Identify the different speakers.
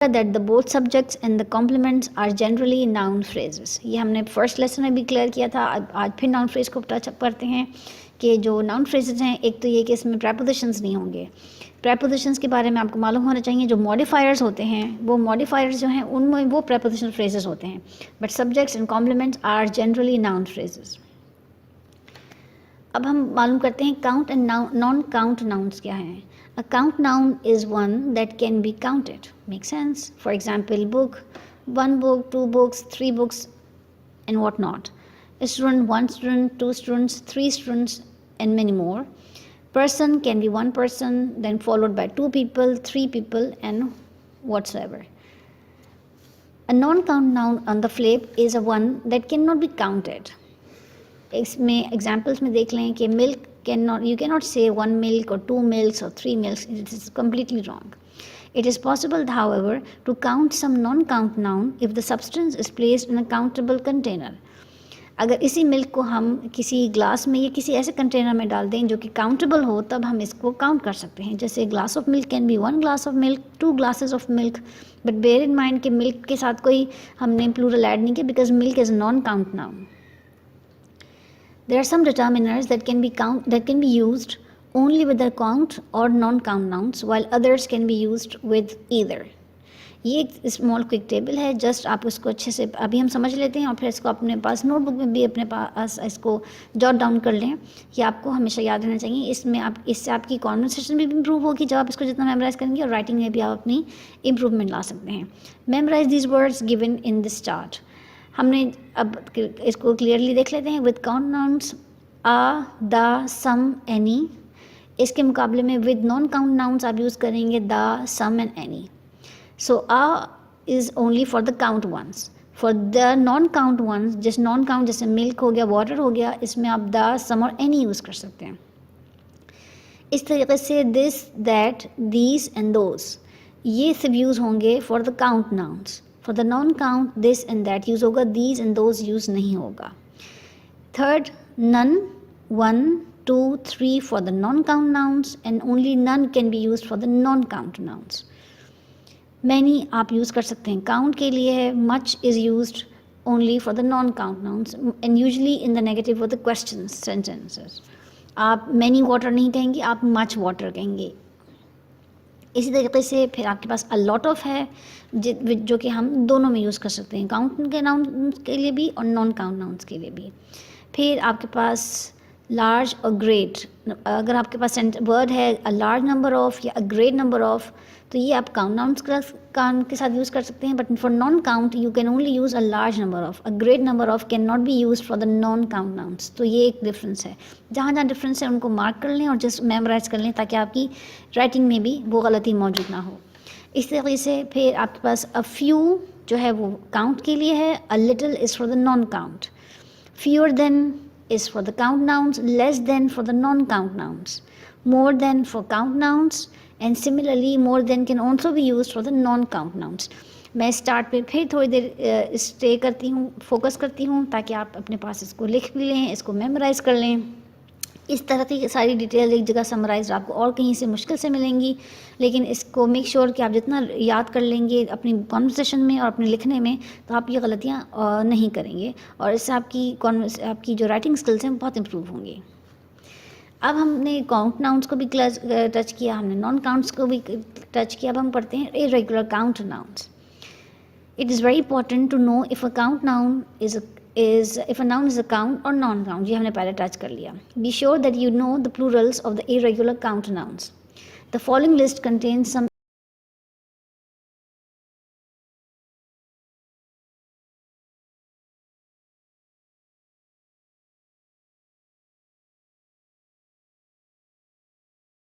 Speaker 1: that the both subjects and the complements are generally noun phrases. ये हमने first lesson में भी clear किया था. आज फिर नाउन फ्रेज को टच करते हैं कि जो नाउन फ्रेजेस हैं, एक तो ये कि इसमें प्रेपोजिशंस नहीं होंगे. प्रेपोजिशंस के बारे में आपको मालूम होना चाहिए. जो मॉडिफायर्स होते हैं वो मॉडिफायर्स जो हैं उनमें वो प्रेपोजिशनल फ्रेजेस होते हैं, but subjects and complements are generally noun phrases. अब हम मालूम करते हैं count and non count nouns क्या हैं. A count noun is one that can be counted. Make sense? For example, book, one book, two books, three books, and whatnot. A student, one student, two students, three students, and many more. Person can be one person, then followed by two people, three people, and whatsoever. A non-count noun on the flip is a one that cannot be counted. इसमें examples में देख लें कि milk you cannot say one milk or two milks or three milks. It is completely wrong. It is possible, however, to count some non-count noun if the substance is placed in a countable container. अगर इसी milk को हम किसी glass में या किसी ऐसे container में डाल दें जो कि काउंटेबल हो, तब हम इसको काउंट कर सकते हैं. जैसे glass of milk can be one glass of milk, two glasses of milk, but bear in mind कि मिल्क के साथ कोई हमने प्लूरल ऐड नहीं किया, because milk is non count noun. There are some determiners that can be used only with the count or non-count nouns, while others can be used with either. ये एक small quick table है. Just आप उसको अच्छे से अभी हम समझ लेते हैं और फिर इसको अपने पास नोटबुक में भी अपने पास इसको जॉट डाउन कर लें. ये आपको हमेशा याद रहना चाहिए. इससे आपकी कॉन्वर्सेशन भी इम्प्रूव होगी जब आप इसको जितना मेमोराइज करेंगे, और राइटिंग में भी आप अपनी इम्प्रूवमेंट ला सकते हैं. Memorise these words given in this chart. हमने अब इसको क्लियरली देख लेते हैं. With count nouns a, the, some, any. इसके मुकाबले में विद नॉन काउंट नाउन्स आप यूज़ करेंगे the, some and any. So a is only for the count ones. For the non count ones, जैसे नॉन काउंट जैसे milk हो गया, water हो गया, इसमें आप द, सम और एनी यूज़ कर सकते हैं. इस तरीके से this, that, these and those ये सब यूज़ होंगे for the count nouns. For the non count this and that use होगा, दीज एंड दोज यूज़ नहीं होगा. Third, none, one, two, three for the non count nouns and only none can be use for the non count nouns. Many आप use कर सकते हैं count के लिए है. Much is used only for the non count nouns and usually in the negative of the question sentences. आप many water नहीं कहेंगे, आप मच वाटर कहेंगे. इसी तरीके से फिर आपके पास अ लॉट ऑफ है जो कि हम दोनों में यूज़ कर सकते हैं, काउंट के नाउन के लिए भी और नॉन काउंट नाउन्स के लिए भी. फिर आपके पास लार्ज और ग्रेट. अगर आपके पास वर्ड है अ लार्ज नंबर ऑफ या अ ग्रेट नंबर ऑफ, तो ये आप काउंट नाउन्स के साथ यूज़ कर सकते हैं. But for non count you can only use a large number of. A great number of can not be use for the non count nouns. तो ये एक डिफरेंस है. जहाँ जहाँ डिफरेंस है उनको मार्क कर लें और जस्ट मेमोराइज कर लें ताकि आपकी राइटिंग में भी वो गलती मौजूद ना हो. इस तरीके से फिर आपके पास अ फ्यू जो है वो काउंट के लिए है. A little is for the non count. Fewer than is for the count nouns, less than for the non-count nouns, more than for count nouns, and similarly more than can also be used for the non-count nouns. मैं start पे फिर थोड़ी देर stay करती हूँ, focus करती हूँ ताकि आप अपने पास इसको लिख भी लें, इसको मेमोराइज़ कर लें. इस तरह की सारी डिटेल एक जगह समराइज आपको और कहीं से मुश्किल से मिलेंगी, लेकिन इसको मेक श्योर कि आप जितना याद कर लेंगे अपनी कॉन्वर्सेशन में और अपने लिखने में, तो आप ये गलतियाँ नहीं करेंगे और इससे आपकी जो राइटिंग स्किल्स हैं बहुत इम्प्रूव होंगी. अब हमने काउंट नाउन्स को भी टच किया, हमने नॉन काउंट्स को भी टच किया. अब हम पढ़ते हैं irregular count nouns. It is very important to know if a count noun if a noun is a count or non-count. ये हमने पहले टच कर लिया. Be sure that you know the plurals of the irregular count nouns. The following list contains some